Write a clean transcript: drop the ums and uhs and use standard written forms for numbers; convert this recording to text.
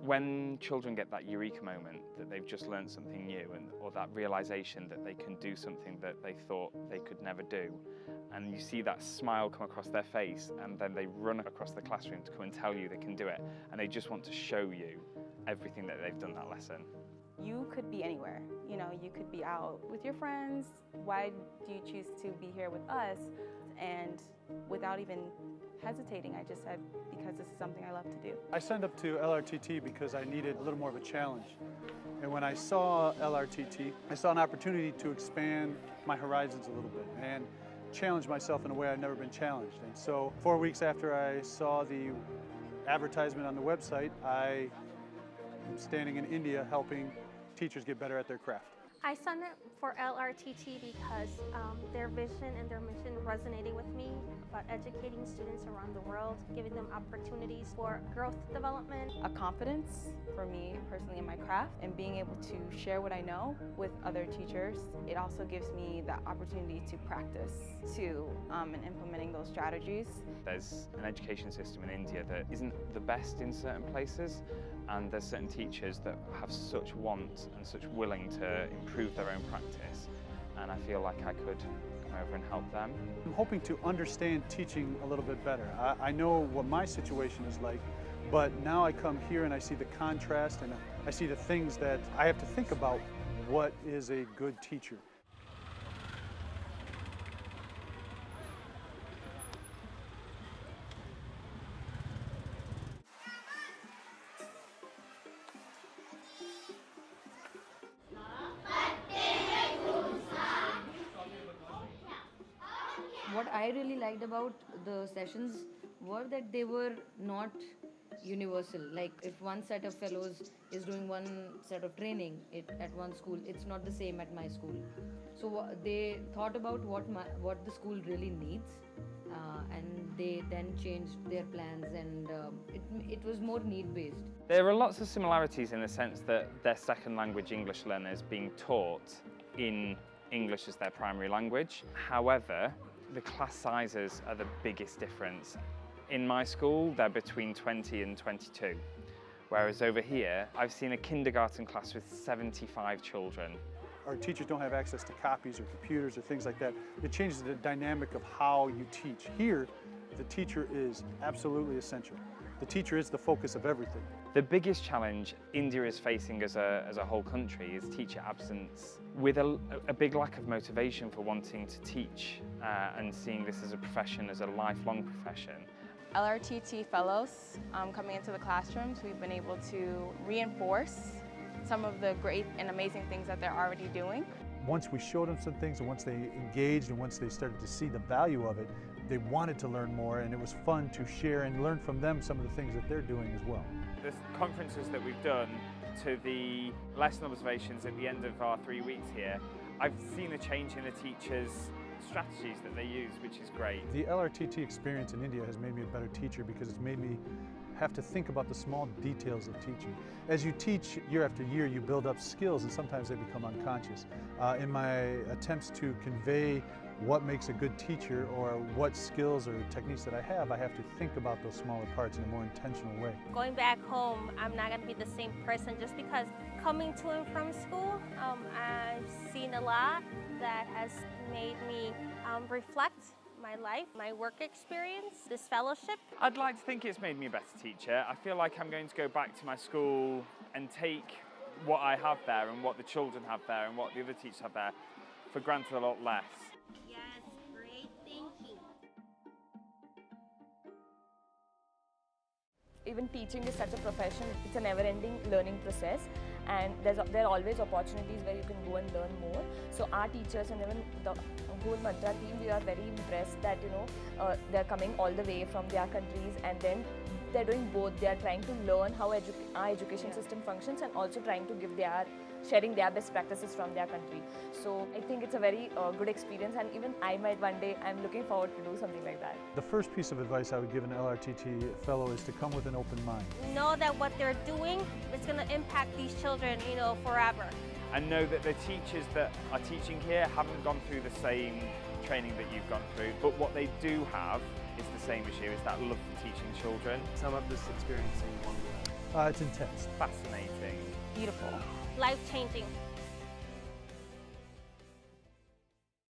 When children get that eureka moment that they've just learned something new or that realization that they can do something that they thought they could never do, and you see that smile come across their face, and then they run across the classroom to come and tell you they can do it, and they just want to show you everything that they've done that lesson. You could be anywhere. You know, you could be out with your friends. Why do you choose to be here with us? And without even hesitating, I just said, because this is something I love to do. I signed up to LRTT because I needed a little more of a challenge. And when I saw LRTT, I saw an opportunity to expand my horizons a little bit and challenge myself in a way I've never been challenged. And so 4 weeks after I saw the advertisement on the website, I am standing in India helping teachers get better at their craft. I signed up for LRTT because their vision and their mission resonated with me about educating students around the world, giving them opportunities for growth development. A confidence for me personally in my craft and being able to share what I know with other teachers. It also gives me the opportunity to practice too in implementing those strategies. There's an education system in India that isn't the best in certain places, and there's certain teachers that have such want and such willing to improve their own practice, and I feel like I could come over and help them. I'm hoping to understand teaching a little bit better. I know what my situation is like, but now I come here and I see the contrast and I see the things that I have to think about. What is a good teacher? What I really liked about the sessions were that they were not universal. Like if one set of fellows is doing one set of training at one school, it's not the same at my school. So they thought about what the school really needs, and they then changed their plans, and it was more need-based. There are lots of similarities in the sense that their second language English learners being taught in English as their primary language. However, the class sizes are the biggest difference. In my school, they're between 20 and 22, whereas over here, I've seen a kindergarten class with 75 children. Our teachers don't have access to copies or computers or things like that. It changes the dynamic of how you teach. Here, the teacher is absolutely essential. The teacher is the focus of everything. The biggest challenge India is facing as a whole country is teacher absence, with a big lack of motivation for wanting to teach and seeing this as a profession, as a lifelong profession. LRTT fellows coming into the classrooms, we've been able to reinforce some of the great and amazing things that they're already doing. Once we showed them some things and once they engaged and once they started to see the value of it, they wanted to learn more, and it was fun to share and learn from them some of the things that they're doing as well. The conferences that we've done to the lesson observations at the end of our 3 weeks here, I've seen a change in the teachers' strategies that they use, which is great. The LRTT experience in India has made me a better teacher because it's made me have to think about the small details of teaching. As you teach year after year, you build up skills and sometimes they become unconscious. In my attempts to convey what makes a good teacher or what skills or techniques that I have to think about those smaller parts in a more intentional way. Going back home, I'm not going to be the same person just because coming to and from school, I've seen a lot that has made me reflect my life, my work experience, this fellowship. I'd like to think it's made me a better teacher. I feel like I'm going to go back to my school and take what I have there and what the children have there and what the other teachers have there for granted a lot less. Yes, great thinking. Even teaching is such a profession, it's a never-ending learning process, and there are always opportunities where you can go and learn more. So our teachers and even the whole Mantra team, we are very impressed that they're coming all the way from their countries, and then they're doing both. They are trying to learn how our education system functions and also trying to sharing their best practices from their country. So I think it's a very good experience, and even I might one day, I'm looking forward to do something like that. The first piece of advice I would give an LRTT fellow is to come with an open mind. Know that what they're doing is going to impact these children, forever. And know that the teachers that are teaching here haven't gone through the same training that you've gone through, but what they do have is the same as you, is that love for teaching children. Sum up this experience in one word. It's intense. Fascinating. Beautiful. Life changing.